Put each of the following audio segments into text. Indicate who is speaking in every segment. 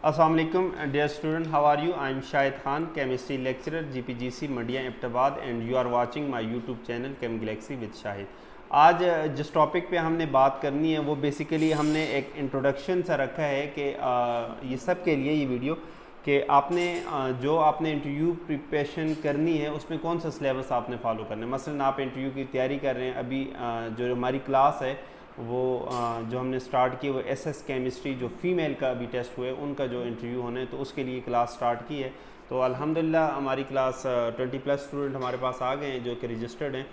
Speaker 1: अस्सलाम वालेकुम dear student, how are you? I am Shahid Khan, chemistry lecturer, GPGC Mandiya Abbottabad, and you are watching my YouTube channel Chem Galaxy with Shahid। आज जिस topic पे हमने बात करनी है वो बेसिकली हमने एक इंट्रोडक्शन सा रखा है कि ये सब के लिए ये वीडियो कि आपने जो आपने इंटरव्यू प्रिपरेशन करनी है उसमें कौन सा सिलेबस आपने फॉलो करना है। मसलन आप इंटरव्यू की तैयारी कर रहे हैं, अभी जो हमारी क्लास है वो जो हमने स्टार्ट की वो एसएस केमिस्ट्री जो फ़ीमेल का अभी टेस्ट हुए उनका जो इंटरव्यू होना है तो उसके लिए क्लास स्टार्ट की है। तो अल्हम्दुलिल्लाह हमारी क्लास 20+ स्टूडेंट हमारे पास आ गए हैं जो कि रजिस्टर्ड हैं।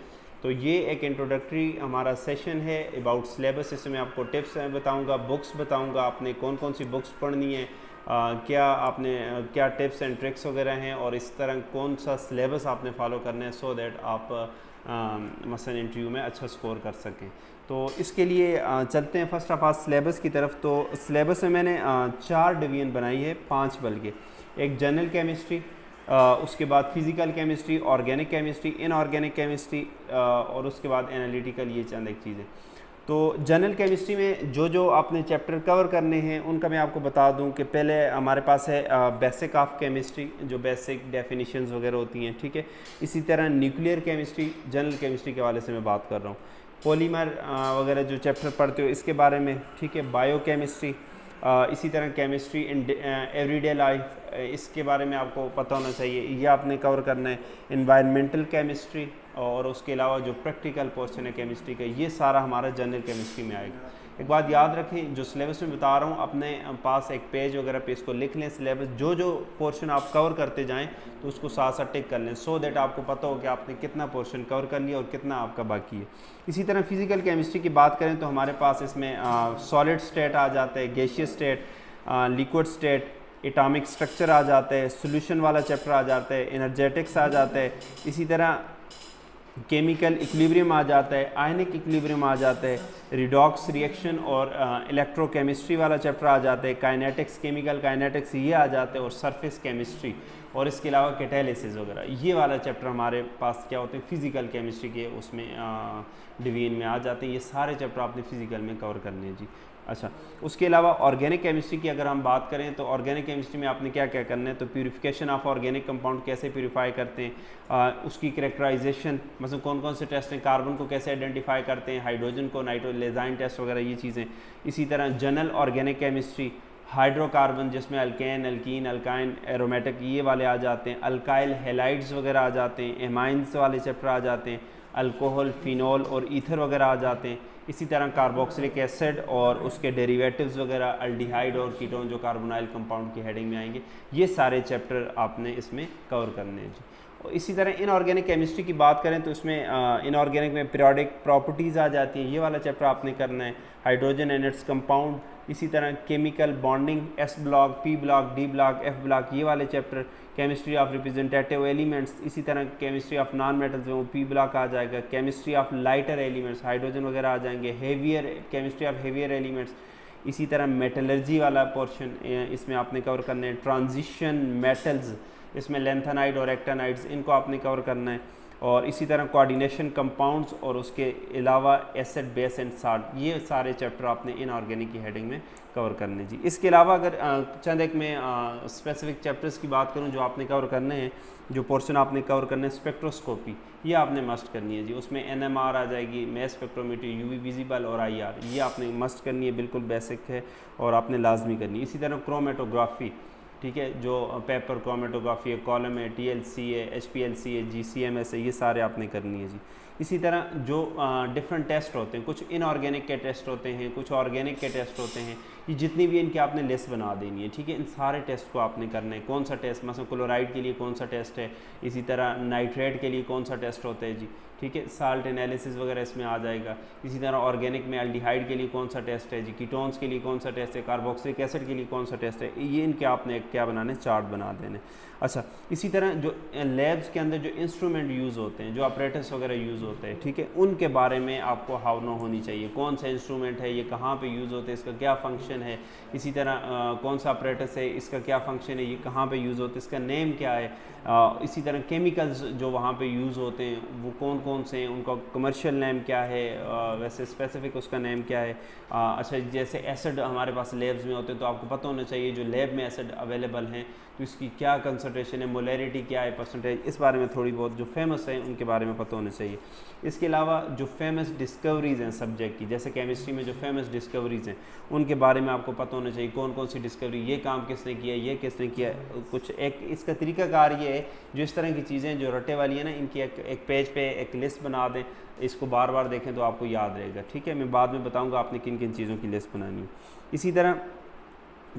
Speaker 1: तो ये एक इंट्रोडक्टरी हमारा सेशन है अबाउट सिलेबस। इसमें आपको टिप्स बताऊंगा, बुक्स बताऊंगा, आपने कौन कौन सी बुक्स पढ़नी है, क्या टिप्स एंड ट्रिक्स वगैरह हैं और इस तरह कौन सा सिलेबस आपने फॉलो करना है सो दैट आप मसलन इंटरव्यू में अच्छा स्कोर कर सकें। तो इसके लिए चलते हैं फर्स्ट ऑफ ऑल सिलेबस की तरफ। तो सिलेबस में मैंने 4 डिवीजन बनाई है, 5 बल्कि। एक जनरल केमिस्ट्री, उसके बाद physical chemistry, organic chemistry, inorganic chemistry और उसके बाद एनालिटिकल, ये चंद एक चीज़ें। तो जनरल केमिस्ट्री में जो आपने चैप्टर कवर करने हैं उनका मैं आपको बता दूं कि पहले हमारे पास है बेसिक ऑफ केमिस्ट्री, जो बेसिक डेफिनेशंस वगैरह होती हैं, ठीक है। इसी तरह न्यूक्लियर केमिस्ट्री जनरल केमिस्ट्री के हवाले से मैं बात कर रहा हूँ। पॉलीमर वगैरह जो चैप्टर पढ़ते हो इसके बारे में, ठीक है। बायोकेमिस्ट्री, इसी तरह केमिस्ट्री इन एवरीडे लाइफ, इसके बारे में आपको पता होना चाहिए, ये आपने कवर करना है। इन्वायरमेंटल केमिस्ट्री और उसके अलावा जो प्रैक्टिकल पोर्शन है केमिस्ट्री का, ये सारा हमारा जनरल केमिस्ट्री में आएगा। एक बात याद रखें, जो सिलेबस में बता रहा हूँ अपने पास एक पेज वगैरह पे इसको लिख लें। सिलेबस जो पोर्शन आप कवर करते जाएं तो उसको साथ साथ टिक कर लें सो दैट आपको पता हो कि आपने कितना पोर्शन कवर कर लिया और कितना आपका बाकी है। इसी तरह फिज़िकल केमिस्ट्री की बात करें तो हमारे पास इसमें सॉलिड स्टेट आ जाता है, gaseous state, liquid state, atomic structure आ जाता है, सोल्यूशन वाला चैप्टर आ जाता है, एनर्जेटिक्स आ जाता है, इसी तरह केमिकल इक्विलिब्रियम आ जाता है, आयनिक इक्विलिब्रियम आ जाता है, रिडॉक्स रिएक्शन और इलेक्ट्रोकेमिस्ट्री वाला चैप्टर आ जाता है, काइनेटिक्स, केमिकल काइनेटिक्स ये आ जाते हैं और सरफेस केमिस्ट्री और इसके अलावा कैटालिसिस वगैरह ये वाला चैप्टर हमारे पास क्या होते हैं फिज़िकल केमिस्ट्री के उसमें डिवीजन में आ जाते हैं। ये सारे चैप्टर आपने फिज़िकल में कवर करने हैं जी। अच्छा, उसके अलावा ऑर्गेनिक केमिस्ट्री की अगर हम बात करें तो ऑर्गेनिक केमिस्ट्री में आपने क्या क्या करना है, तो प्यूरिफिकेशन ऑफ ऑर्गेनिक कंपाउंड कैसे प्यूरिफाई करते हैं, उसकी कैरेक्टराइजेशन, मतलब कौन कौन से टेस्ट हैं, कार्बन को कैसे आइडेंटिफाई करते हैं, हाइड्रोजन को, नाइट्रोलेजाइन टेस्ट वगैरह ये चीज़ें। इसी तरह जनरल ऑर्गेनिक केमिस्ट्री, हाइड्रोकार्बन जिसमें अल्केन, अल्कीन, अल्काइन, एरोमेटिक ये वाले आ जाते हैं, अल्काइल हेलाइड्स वगैरह आ जाते हैं, एमाइंस वाले चैप्टर आ जाते हैं, अल्कोहल, फिनॉल और ईथर वगैरह आ जाते हैं। इसी तरह कार्बोक्सिलिक एसिड और उसके डेरिवेटिव्स वगैरह, अल्डिहाइड और कीटोन जो कार्बोनाइल कंपाउंड की हेडिंग में आएंगे, ये सारे चैप्टर आपने इसमें कवर करने हैं जी। और इसी तरह इनऑर्गेनिक केमिस्ट्री की बात करें तो इसमें इनऑर्गेनिक में पीरियोडिक प्रॉपर्टीज़ आ जाती हैं, ये वाला चैप्टर आपने करना है। हाइड्रोजन एंड इट्स कंपाउंड, इसी तरह chemical bonding, S block, P block, D block, F block ये वाले chapter. Chemistry of representative elements, इसी तरह केमिस्ट्री ऑफ नॉन मेटल्स में वो पी ब्लॉक आ जाएगा। Chemistry of lighter elements, hydrogen वगैरह आ जाएंगे। Heavier, chemistry of heavier elements, इसी तरह मेटलर्जी वाला पोर्शन इसमें आपने कवर करना है। ट्रांजिशन मेटल्स, इसमें लेंथेनाइड और एक्टानाइड्स इनको आपने कवर करना है। और इसी तरह कोऑर्डिनेशन कंपाउंड्स और उसके अलावा एसिड, बेस एंड साल्ट, ये सारे चैप्टर आपने इनऑर्गेनिक की हेडिंग में कवर करने जी। इसके अलावा अगर चंद एक में स्पेसिफिक चैप्टर्स की बात करूं जो आपने कवर करने हैं, जो पोर्शन आपने कवर करने हैं, स्पेक्ट्रोस्कोपी ये आपने मस्ट करनी है जी। उसमें NMR आ जाएगी, मैस स्पेक्ट्रोमीटर, UV विजिबल और IR, ये आपने मस्ट करनी है, बिल्कुल बेसिक है और आपने लाजमी करनी है। इसी तरह क्रोमेटोग्राफी, ठीक है, जो पेपर क्रोमेटोग्राफी है, कॉलम है, TLC है, HPLC है, GCMS है, ये सारे आपने करनी है जी। इसी तरह जो डिफरेंट टेस्ट होते हैं, कुछ इनऑर्गेनिक के टेस्ट होते हैं, कुछ ऑर्गेनिक के टेस्ट होते हैं, ये जितनी भी इनकी आपने लिस्ट बना देनी है, ठीक है। इन सारे टेस्ट को आपने करना है, कौन सा टेस्ट, मतलब क्लोराइड के लिए कौन सा टेस्ट है, इसी तरह नाइट्रेट के लिए कौन सा टेस्ट होता है जी, ठीक है। साल्ट एनालिसिस वगैरह इसमें आ जाएगा। इसी तरह ऑर्गेनिक में अल्डिहाइड के लिए कौन सा टेस्ट है जी, कीटोन्स के लिए कौन सा टेस्ट है, कार्बोक्सिलिक एसिड के लिए कौन सा टेस्ट है, ये इनके आपने क्या बनाने, चार्ट बना देने। अच्छा, इसी तरह जो लैब्स के अंदर जो इंस्ट्रूमेंट यूज़ होते हैं, जो ऑपरेटर्स वगैरह यूज़ होते हैं, ठीक है, उनके बारे में आपको हाव नो होनी चाहिए। कौन सा इंस्ट्रूमेंट है, ये कहाँ पे यूज़ होते हैं, इसका क्या फंक्शन है, इसी तरह कौन सा ऑपरेटर्स है, इसका क्या फंक्शन है, ये कहाँ पे यूज़ होते हैं, इसका नेम क्या है। इसी तरह केमिकल्स जो वहाँ पे यूज़ होते हैं वो कौन कौन से हैं, उनका कमर्शियल नेम क्या है, वैसे स्पेसिफिक उसका नेम क्या है। अच्छा, जैसे एसिड हमारे पास लैब्स में होते हैं तो आपको पता होना चाहिए जो लैब में एसिड अवेलेबल हैं तो इसकी क्या कंसंट्रेशन है, मोलैरिटी क्या है, परसेंटेज, इस बारे में थोड़ी बहुत जो फेमस है उनके बारे में पता होना चाहिए। इसके अलावा जो फेमस डिस्कवरीज़ हैं सब्जेक्ट की, जैसे केमिस्ट्री में जो फेमस डिस्कवरीज़ हैं उनके बारे में आपको पता होना चाहिए, कौन कौन सी डिस्कवरी, ये काम किसने किया, ये किसने किया। कुछ एक इसका तरीकाकार ये है, जो इस तरह की चीज़ें जो रटे वाली है ना, इनकी एक पेज पे एक लिस्ट बना दें, इसको बार बार देखें तो आपको याद रहेगा। ठीक है, मैं बाद में बताऊँगा आपने किन किन चीज़ों की लिस्ट बनानी है। इसी तरह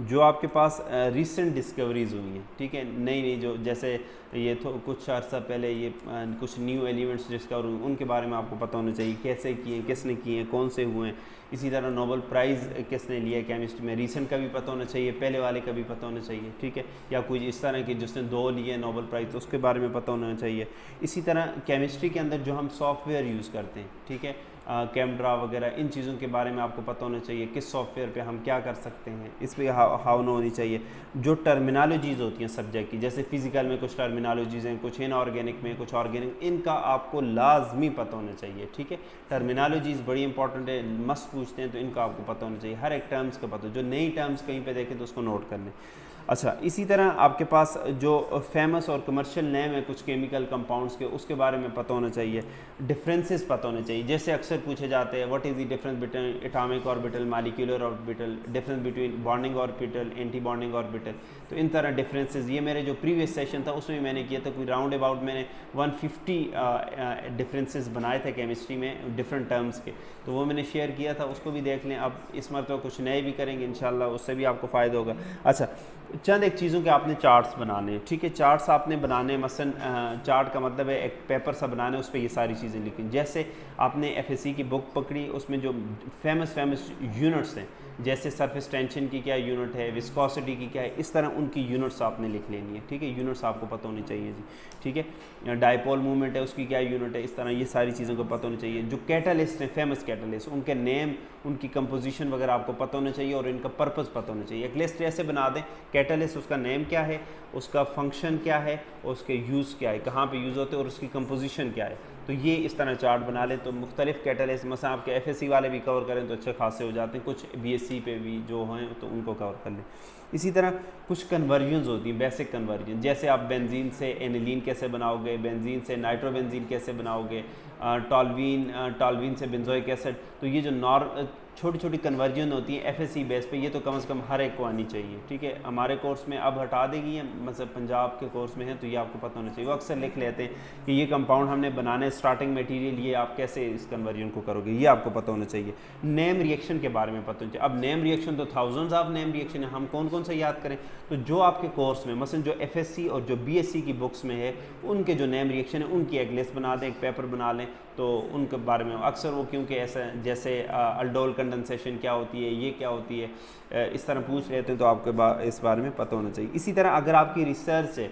Speaker 1: जो आपके पास रिसेंट डिस्कवरीज़ हुई हैं, ठीक है, नई नई जो, जैसे ये तो कुछ अर्सा पहले ये कुछ न्यू एलिमेंट्स डिस्कवर हुए, उनके बारे में आपको पता होना चाहिए, कैसे किए, किसने किए हैं, कौन से हुए हैं। इसी तरह नोबेल प्राइज़ किसने लिया है केमिस्ट्री में, रिसेंट का भी पता होना चाहिए, पहले वाले का भी पता होना चाहिए। ठीक है, या कोई इस तरह की जिसने 2 लिए नोबेल प्राइज़ तो उसके बारे में पता होना चाहिए। इसी तरह केमिस्ट्री के अंदर जो हम सॉफ्टवेयर यूज़ करते हैं, ठीक है, कैमरा वगैरह, इन चीज़ों के बारे में आपको पता होना चाहिए, किस सॉफ्टवेयर पे हम क्या कर सकते हैं, इस पर हाउ नो होनी चाहिए। जो टर्मिनोलॉजीज़ होती हैं सब्जेक्ट की, जैसे फिज़िकल में कुछ टर्मिनोलॉजीज़ हैं, कुछ इनऑर्गेनिक में, कुछ ऑर्गेनिक, इनका आपको लाजमी पता होना चाहिए। ठीक है, टर्मिनोलॉजीज़ बड़ी इंपॉर्टेंट है, मस्ट पूछते हैं तो इनका आपको पता होना चाहिए, हर एक टर्म्स का पता हो, जो नई टर्म्स कहीं पे देखें तो उसको नोट कर लें। अच्छा, इसी तरह आपके पास जो फेमस और कमर्शियल नेम है कुछ केमिकल कंपाउंड्स के, उसके बारे में पता होना चाहिए, डिफरेंसेस पता होने चाहिए। जैसे अक्सर पूछे जाते हैं, what is the difference between atomic orbital, molecular orbital, difference between bonding orbital, anti bonding orbital. तो इन तरह डिफरेंसेस, ये मेरे जो प्रीवियस सेशन था उसमें मैंने किया था, कोई राउंड अबाउट मैंने 150 डिफरेंसेस बनाए थे केमिस्ट्री में डिफरेंट टर्म्स के, तो वो मैंने शेयर किया था, उसको भी देख लें। अब इस मरतबा कुछ नए भी करेंगे इंशाल्लाह, उससे भी आपको फ़ायदा होगा। अच्छा, चंद एक चीज़ों के आपने चार्ट्स बनाने हैं, ठीक है, चार्ट्स आपने बनाने, मसलन चार्ट का मतलब है एक पेपर सा बनाना है, उस पर ये सारी चीज़ें लिखी। जैसे आपने एफएससी की बुक पकड़ी, उसमें जो फेमस यूनिट्स हैं, जैसे सरफेस टेंशन की क्या यूनिट है, विस्कोसिटी की क्या है, इस तरह उनकी यूनिट्स आपने लिख लेनी है। ठीक है, यूनिट्स आपको पता होनी चाहिए जी। ठीक है, डायपोल मूवमेंट है, उसकी क्या यूनिट है, इस तरह ये सारी चीज़ों को पता होनी चाहिए। जो कैटलिस्ट हैं, फेमस कैटलिस्ट, उनके नेम, उनकी कंपोजिशन वगैरह आपको पता होना चाहिए और इनका पर्पस पता होना चाहिए। एक लिस्ट ऐसे बना दें, कैटलिस्ट उसका नेम क्या है, उसका फंक्शन क्या है, उसके यूज़ क्या है, कहाँ पे यूज़ होते हैं और उसकी कंपोजिशन क्या है। तो ये इस तरह चार्ट बना लें तो मुख्तलिफ कैटलिस्ट, मसलन आपके एफएससी वाले भी कवर करें तो अच्छे खासे हो जाते हैं, कुछ बीएससी पे भी जो हैं तो उनको कवर कर लें। इसी तरह कुछ कन्वर्जन्स होती हैं, बेसिक कन्वर्जन, जैसे आप बेंजीन से एनिलीन कैसे बनाओगे, बेंजीन से नाइट्रोबेंजीन कैसे बनाओगे, टॉल्वीन से बेंजोइक एसिड। तो ये जो छोटी छोटी कन्वर्जन होती हैं एफएससी बेस पे, ये तो कम से कम हर एक को आनी चाहिए। ठीक है, हमारे कोर्स में अब हटा देगी है, मतलब पंजाब के कोर्स में है तो ये आपको पता होना चाहिए। वो अक्सर लिख लेते हैं कि ये कंपाउंड हमने बनाना है, स्टार्टिंग मटेरियल, ये आप कैसे इस कन्वर्जन को करोगे, ये आपको पता होना चाहिए। नेम रिएक्शन के बारे में पता होना चाहिए। अब नेम रिएक्शन तो थाउजेंड्स ऑफ नेम रिएक्शन है, हम कौन कौन सा याद करें, तो जो आपके कोर्स में मसलन जो एफएससी और जो बीएससी की बुक्स में है उनके जो नेम रिएक्शन है उनकी एक लिस्ट बना दें, एक पेपर बना लें, तो उनके बारे में अक्सर वो, क्योंकि ऐसा जैसे अल्डोल कंडेंसेशन क्या होती है, ये क्या होती है, इस तरह पूछ लेते हैं तो आपके इस बारे में पता होना चाहिए। इसी तरह अगर आपकी रिसर्च है,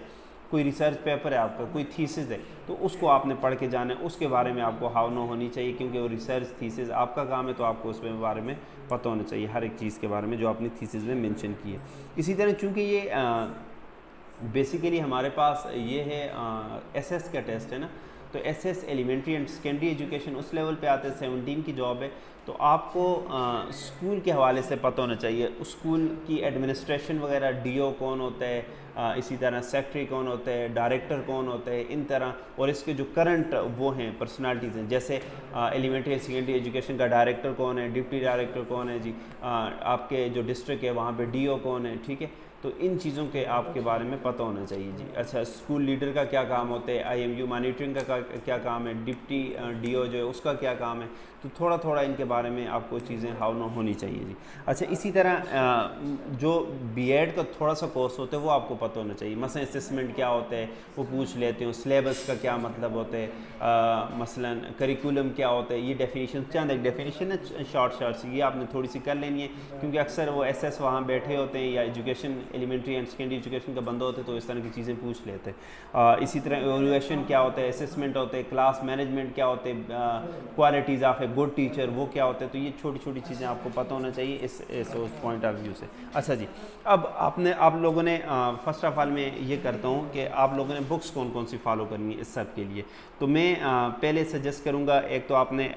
Speaker 1: कोई रिसर्च पेपर है आपका, कोई थीसिस है, तो उसको आपने पढ़ के जाना है, उसके बारे में आपको हाउ नो होनी चाहिए, क्योंकि वो रिसर्च थीसिस आपका काम है तो आपको उसके बारे में पता होना चाहिए, हर एक चीज़ के बारे में जो आपने थीसिस में मेंशन की है। इसी तरह चूँकि ये बेसिकली हमारे पास ये है एसएस का टेस्ट है ना, तो SS elementary and secondary education उस लेवल पे आते हैं, 17 की जॉब है, तो आपको स्कूल के हवाले से पता होना चाहिए, स्कूल की एडमिनिस्ट्रेशन वगैरह, डीओ कौन होता है, इसी तरह सेक्रेटरी कौन होता है, डायरेक्टर कौन होता है, इन तरह, और इसके जो करंट वो हैं पर्सनालिटीज़ हैं, जैसे एलिमेंट्री एंड सेकेंडरी एजुकेशन का डायरेक्टर कौन है, डिप्टी डायरेक्टर कौन है जी, आपके जो डिस्ट्रिक्ट है वहाँ पे डीओ कौन है। ठीक है, तो इन चीज़ों के आपके बारे में पता होना चाहिए जी। अच्छा, स्कूल लीडर का क्या काम होता है, आईएमयू मॉनिटरिंग का क्या काम है, डिप्टी डीओ जो है उसका क्या काम है, तो थोड़ा थोड़ा इनके बारे में आपको चीज़ें हाउ नो होनी चाहिए जी। अच्छा, इसी तरह जो बीएड का थोड़ा सा कोर्स होता है वो आपको पता होना चाहिए, मसलन असेसमेंट क्या होता है वो पूछ लेते हो, सिलेबस का क्या मतलब होता है, मसलन करिकुलम क्या होता है, ये डेफिनेशन, चंद एक डेफिनेशन है शॉर्ट ये आपने थोड़ी सी कर लेनी है, क्योंकि अक्सर वो एसएस वहाँ बैठे होते हैं या education elementary and secondary education का बंदा होते हैं तो इस तरह की चीज़ें पूछ लेते हैं। इसी तरह एवल्यूएशन क्या होता है, असेसमेंट होते हैं, क्लास मैनेजमेंट क्या होते हैं, qualities of a good teacher वो क्या होता है, तो ये छोटी छोटी चीज़ें आपको पता होना चाहिए इस पॉइंट ऑफ व्यू से। अच्छा जी, अब आप लोगों ने फर्स्ट ऑफ ऑल मैं ये करता हूँ कि आप लोगों ने बुक्स कौन कौन सी फॉलो करनी है इस सब के लिए। तो मैं पहले सजेस्ट करूँगा, एक तो आपने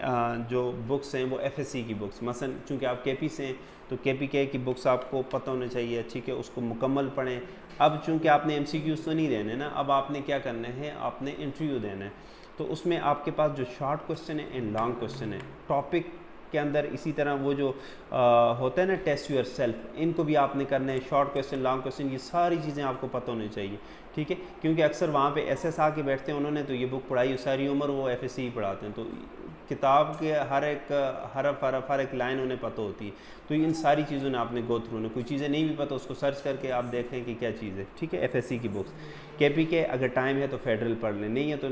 Speaker 1: जो बुक्स हैं वो FSC की बुक्स, मसलन चूँकि आप KP से हैं तो KPK की बुक्स आपको पता होनी चाहिए, ठीक है, उसको मुकम्मल पढ़ें। अब चूँकि आपने MCQs तो नहीं देने ना, अब आपने क्या करना है, आपने इंटरव्यू देना है, तो उसमें आपके पास जो शॉर्ट क्वेश्चन है एंड लॉन्ग क्वेश्चन है टॉपिक के अंदर, इसी तरह वो जो होता है ना टेस्ट योर सेल्फ, इनको भी आपने करना है। शॉर्ट क्वेश्चन, लॉन्ग क्वेश्चन, ये सारी चीज़ें आपको पता होनी चाहिए, ठीक है, क्योंकि अक्सर वहाँ पे SS आके बैठते हैं, उन्होंने तो ये बुक पढ़ाई सारी उम्र, वो FSC ही पढ़ाते हैं, तो किताब के हर एक हर एक लाइन उन्हें पता होती है। तो इन सारी चीज़ों ने आपने गो थ्रू, कोई चीज़ें नहीं भी पता उसको सर्च करके आप देखें कि क्या चीज़ है, ठीक है। FSC की बुक्स, KPK अगर टाइम है तो फेडरल पढ़ लें, नहीं है तो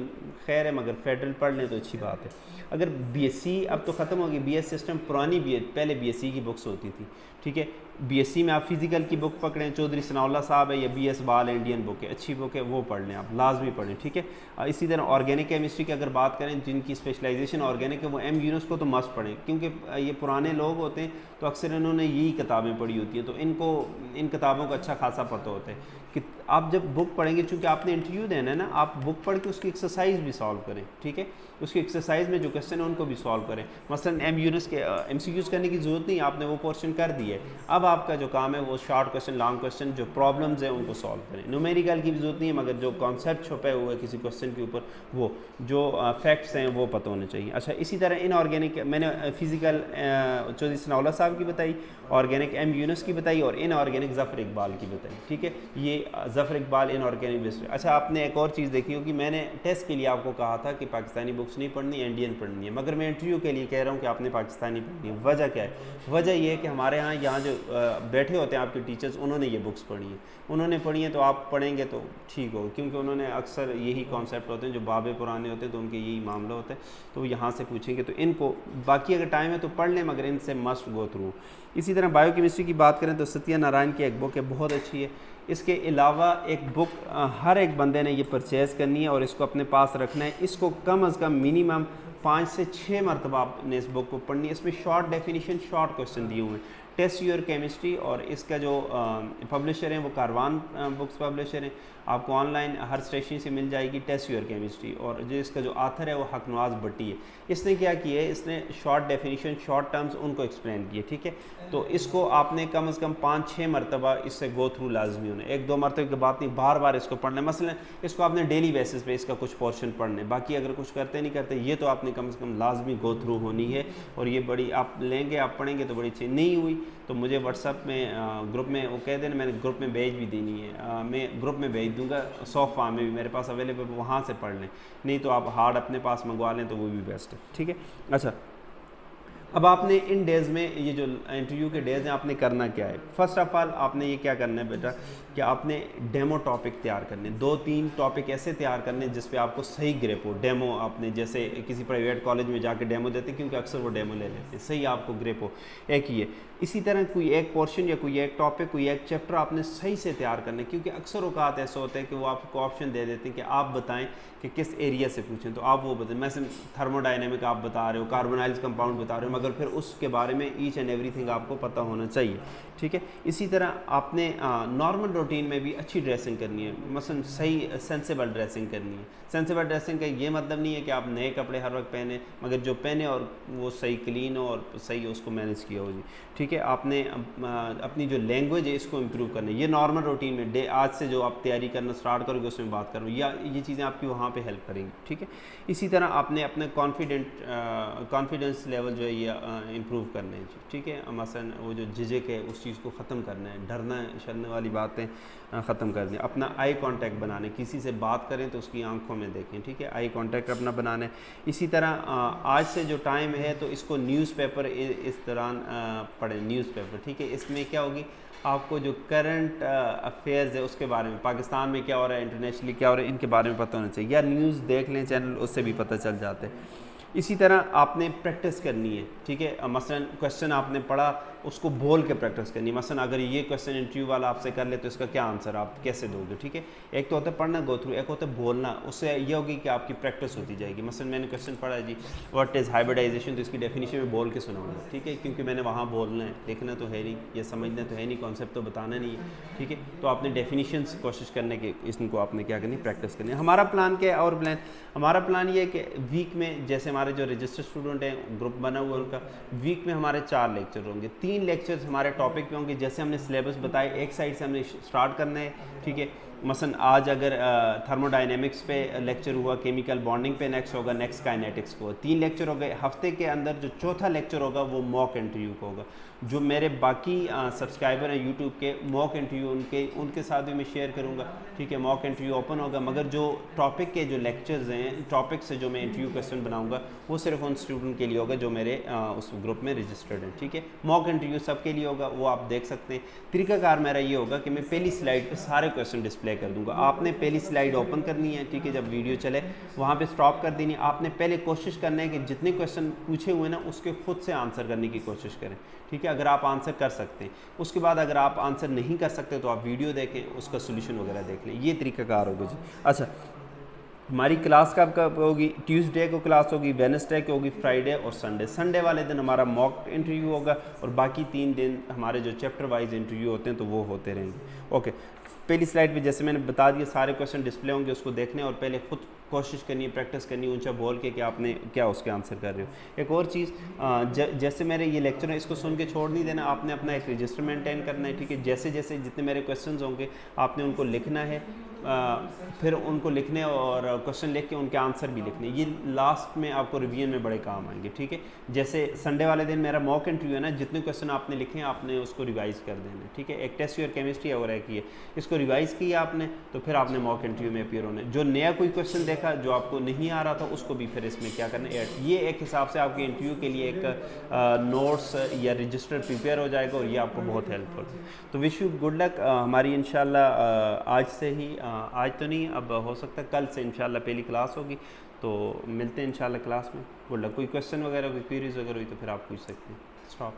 Speaker 1: खैर है, मगर फेडरल पढ़ लें तो अच्छी बात है। अगर BSc अब तो ख़त्म हो गई, BS सिस्टम पुरानी पहले BSc की बुक्स होती थी, ठीक है। BSc में आप फिज़िकल की बुक पकड़ें, चौधरी सनाउल्लाह साहब है, या BS बाल इंडियन बुक है, अच्छी बुक है, वो पढ़ लें, आप लाजमी पढ़ें, ठीक है। इसी तरह ऑर्गेनिक केमिस्ट्री की अगर बात करें, जिनकी स्पेशलाइजेशन ऑर्गेनिक है, वो M यूनुस को तो मस्ट पढ़ें, क्योंकि ये पुराने लोग होते हैं तो अक्सर इन्होंने यही किताबें पढ़ी होती है, तो इनको इन किताबों का अच्छा खासा पता होता है कि आप जब बुक पढ़ेंगे, चूँकि आपने इंटरव्यू देना है ना, आप बुक पढ़ के उसकी एक्सरसाइज भी सॉल्व करें, ठीक है। उसकी एक्सरसाइज में जो क्वेश्चन है उनको भी सॉल्व करें। मसलन M यूनुस के MCQs करने की ज़रूरत नहीं, आपने वो पोर्शन कर दिया है, अब आपका जो काम है वो शॉर्ट क्वेश्चन, लॉन्ग क्वेश्चन, जो प्रॉब्लम्स हैं उनको सॉल्व करें। न्यूमेरिकल की भी ज़रूरत नहीं है, मगर जो कॉन्सेप्ट छुपे हुए किसी क्वेश्चन के ऊपर, वो जो फैक्ट्स हैं वो पता होने चाहिए। अच्छा, इसी तरह इनऑर्गेनिक मैंने फिज़िकल चौधरी सनाउल्लाह साहब की बताई, ऑर्गेनिक M यूनुस की बताई, और इनऑर्गेनिक ज़फ़र इकबाल की बताई, ठीक है। ये ज़फ़र इकबाल इनऑर्गेनिक बेस्ड। अच्छा, आपने एक और चीज़ देखी होगी, मैंने टेस्ट के लिए आपको कहा था कि पाकिस्तानी बुक्स नहीं पढ़नी, इंडियन पढ़नी है, मगर मैं इंटरव्यू के लिए कह रहा हूँ कि आपने पाकिस्तानी पढ़नी है। वजह क्या है? वजह ये है कि हमारे यहाँ जो बैठे होते हैं आपके टीचर्स, उन्होंने ये बुक्स पढ़ी हैं, उन्होंने पढ़ी हैं, तो आप पढ़ेंगे तो ठीक हो, क्योंकि उन्होंने अक्सर यही कॉन्सेप्ट होते हैं, जो बाबे पुराने होते हैं तो उनके यही मामला होता है, तो यहाँ से पूछेंगे तो इनको, बाकी अगर टाइम है तो पढ़ लें, मगर इनसे मस्ट गो थ्रू। इसी तरह बायोकेमिस्ट्री की बात करें तो सत्यनारायण की एक बुक है, बहुत अच्छी है। इसके अलावा एक बुक हर एक बंदे ने ये परचेज़ करनी है और इसको अपने पास रखना है, इसको कम अज़ कम मिनिमम 5 से 6 मरतबा आपने इस बुक को पढ़नी है। इसमें शॉर्ट डेफिनेशन, शॉर्ट क्वेश्चन दिए हुए हैं। टेस्ट योर केमिस्ट्री, और इसका जो पब्लिशर है वो कारवान बुक्स पब्लिशर है, आपको ऑनलाइन हर स्टेशनरी से मिल जाएगी, टेस्ट योर केमिस्ट्री। और जो इसका जो आथर है वो हक नवाज भट्टी है। इसने क्या किया है, इसने शॉर्ट डेफिनेशन, शॉर्ट टर्म्स उनको एक्सप्लेन किए, ठीक है। तो इसको आपने कम से कम 5-6 मरतबा इससे गो थ्रू लाजमी होना है, 1-2 मरतबे की बात नहीं, बार बार इसको पढ़ना है। मसलन इसको आपने डेली बेसिस पे इसका कुछ पोर्शन पढ़ने, बाकी अगर कुछ करते नहीं करते, ये तो आपने कम से कम लाजमी गो थ्रू होनी है। और ये बड़ी आप लेंगे, आप पढ़ेंगे तो बड़ी अच्छी। नहीं हुई तो मुझे व्हाट्सअप में ग्रुप में वो कह देना, मैंने ग्रुप में भेज भी देनी है, मैं ग्रुप में भेज दूँगा, सॉफ्ट फॉर्म में भी मेरे पास अवेलेबल, वहाँ से पढ़ लें, नहीं तो आप हार्ड अपने पास मंगवा लें तो वो भी बेस्ट है, ठीक है। अच्छा, अब आपने इन डेज़ में, ये जो इंटरव्यू के डेज़ हैं, आपने करना क्या है? फर्स्ट ऑफ ऑल आपने ये क्या करना है बेटा, कि आपने डेमो टॉपिक तैयार करने, 2-3 टॉपिक ऐसे तैयार करने जिस पे आपको सही ग्रिप हो। डेमो आपने जैसे किसी प्राइवेट कॉलेज में जाके डेमो देते हैं, क्योंकि अक्सर वो डेमो ले लेते हैं, सही आपको ग्रिप हो, एक ये। इसी तरह कोई एक पोर्शन या कोई एक टॉपिक, कोई एक चैप्टर आपने सही से तैयार करना है, क्योंकि अक्सर औकात ऐसा होता है कि वो आपको ऑप्शन दे देते हैं कि आप बताएं कि किस एरिया से पूछें, तो आप वो बताएं। मैं थर्मोडायनेमिक आप बता रहे हो, कार्बोनाइल्स कंपाउंड बता रहे हो, मगर फिर उसके बारे में ईच एंड एवरीथिंग आपको पता होना चाहिए, ठीक है। इसी तरह आपने नॉर्मल रूटीन में भी अच्छी ड्रेसिंग करनी है, मसलन सही सेंसेबल ड्रेसिंग करनी है। सेंसेबल ड्रेसिंग का ये मतलब नहीं है कि आप नए कपड़े हर वक्त पहने, मगर जो पहने और वो सही क्लीन हो और सही उसको मैनेज किया हो जी, ठीक है। आपने अपनी जो लैंग्वेज है इसको इम्प्रूव करना है, ये नॉर्मल रूटीन में डे आज से जो आप तैयारी करना स्टार्ट करोगे उसमें बात करो, या ये चीज़ें आपकी वहाँ पे हेल्प करेंगी, ठीक है। इसी तरह आपने अपने कॉन्फिडेंस लेवल जो है ये इम्प्रूव करना है जी, ठीक है। मसलन वो जो झिझक है उस चीज़ को ख़त्म करना है, डरना शरने वाली बातें ख़त्म कर दें। अपना आई कांटेक्ट बनाने, किसी से बात करें तो उसकी आंखों में देखें, ठीक है, आई कांटेक्ट अपना बनाना है। इसी तरह आज से जो टाइम है तो इसको न्यूज़पेपर इस दौरान पढ़ें, न्यूज़पेपर, ठीक है। इसमें क्या होगी, आपको जो करंट अफेयर्स है उसके बारे में, पाकिस्तान में क्या हो रहा है, इंटरनेशनली क्या हो रहा है, इनके बारे में पता होना चाहिए, या न्यूज़ देख लें चैनल, उससे भी पता चल जाता है। इसी तरह आपने प्रैक्टिस करनी है, ठीक है। मसलन क्वेश्चन आपने पढ़ा, उसको बोल के प्रैक्टिस करनी है। मसलन अगर ये क्वेश्चन इंटरव्यू वाला आपसे कर ले तो इसका क्या आंसर आप कैसे दोगे, ठीक है। एक तो होता है पढ़ना गो थ्रू, एक होता है बोलना। उससे ये होगी कि आपकी प्रैक्टिस होती जाएगी। मसलन मैंने क्वेश्चन पढ़ा जी व्हाट इज़ हाइब्रिडाइजेशन, तो इसकी डेफिनेशन में बोल के सुनाऊंगा, ठीक है, क्योंकि मैंने वहाँ बोलना है, लिखना तो है नहीं, ये समझना तो है नहीं, कॉन्सेप्ट तो बताना नहीं है, ठीक है। तो आपने डेफिनेशंस कोशिश करने के इनको आपने क्या करनी, प्रैक्टिस करनी है। हमारा प्लान क्या है और प्लान, हमारा प्लान ये है कि वीक में, जैसे हमारे जो रजिस्टर्ड स्टूडेंट हैं, ग्रुप बना हुआ है उनका, वीक में हमारे 4 लेक्चर होंगे। 3 लेक्चर्स हमारे टॉपिक पे होंगे, जैसे हमने सिलेबस बताया, एक साइड से हमने स्टार्ट करना है, ठीक है। मसलन आज अगर थर्मोडायनेमिक्स पे लेक्चर हुआ, केमिकल बॉन्डिंग पे नेक्स्ट होगा, नेक्स्ट काइनेटिक्स को 3 लेक्चर हो गए। हफ्ते के अंदर जो चौथा लेक्चर होगा वो मॉक इंटरव्यू का होगा। जो मेरे बाकी सब्सक्राइबर हैं यूट्यूब के, मॉक इंटरव्यू उनके साथ भी मैं शेयर करूंगा, ठीक है। मॉक इंटरव्यू ओपन होगा, मगर जो टॉपिक के जो लेक्चर्स हैं, टॉपिक से जो मैं इंटरव्यू क्वेश्चन बनाऊंगा वो सिर्फ उन स्टूडेंट के लिए होगा जो मेरे उस ग्रुप में रजिस्टर्ड हैं, ठीक है। मॉक इंटरव्यू सबके लिए होगा, वो आप देख सकते हैं। तरीकाकार मेरा ये होगा कि मैं पहली स्लाइड पर सारे क्वेश्चन डिस्प्ले कर दूंगा। आपने पहली स्लाइड ओपन करनी है, ठीक है, जब वीडियो चले वहाँ पे स्टॉप कर देनी है। आपने पहले कोशिश करना है कि जितने क्वेश्चन पूछे हुए ना उसके खुद से आंसर करने की कोशिश करें, ठीक है, अगर आप आंसर कर सकते हैं। उसके बाद अगर आप आंसर नहीं कर सकते तो आप वीडियो देखें, उसका सोल्यूशन वगैरह देख लें। ये तरीकाकार होगा जी। अच्छा, हमारी क्लास कब होगी? ट्यूसडे को क्लास होगी, वेडनेसडे को होगी, फ्राइडे और संडे। संडे वाले दिन हमारा मॉक इंटरव्यू होगा और बाकी 3 दिन हमारे जो चैप्टर वाइज इंटरव्यू होते हैं तो वो होते रहेंगे। ओके, पहली स्लाइड पे जैसे मैंने बता दिया सारे क्वेश्चन डिस्प्ले होंगे, उसको देखने और पहले खुद कोशिश करनी है, प्रैक्टिस करनी है, ऊंचा बोल के कि आपने क्या उसके आंसर कर रहे हो। एक और चीज़, जैसे मेरे ये लेक्चर है इसको सुन के छोड़ नहीं देना, आपने अपना एक रजिस्टर मेंटेन करना है, ठीक है। जैसे जैसे जितने मेरे क्वेश्चंस होंगे आपने उनको लिखना है, फिर उनको लिखने और क्वेश्चन लिख के उनके आंसर भी लिखने। ये लास्ट में आपको रिवीजन में बड़े काम आएंगे, ठीक है। जैसे संडे वाले दिन मेरा मॉक इंटरव्यू है ना, जितने क्वेश्चन आपने लिखे हैं आपने उसको रिवाइज़ कर देना, ठीक है। एक टेस्ट और केमिस्ट्री और एक ये, इसको रिवाइज़ किया आपने तो फिर आपने मॉक इंटरव्यू में अपीयर होना है। जो नया कोई क्वेश्चन देखा जो आपको नहीं आ रहा था उसको भी फिर इसमें क्या करना है, ये एक हिसाब से आपके इंटरव्यू के लिए एक नोट्स या रजिस्टर प्रिपेयर हो जाएगा और ये आपको बहुत हेल्पफुल। तो विश यू गुड लक। हमारी इंशाल्लाह आज से ही, आज तो नहीं, अब हो सकता है कल से इंशाल्लाह पहली क्लास होगी, तो मिलते हैं इंशाल्लाह क्लास में। Good luck. कोई क्वेश्चन वगैरह, कोई क्वेरीज वगैरह हुई तो फिर आप पूछ सकते हैं। स्टॉप।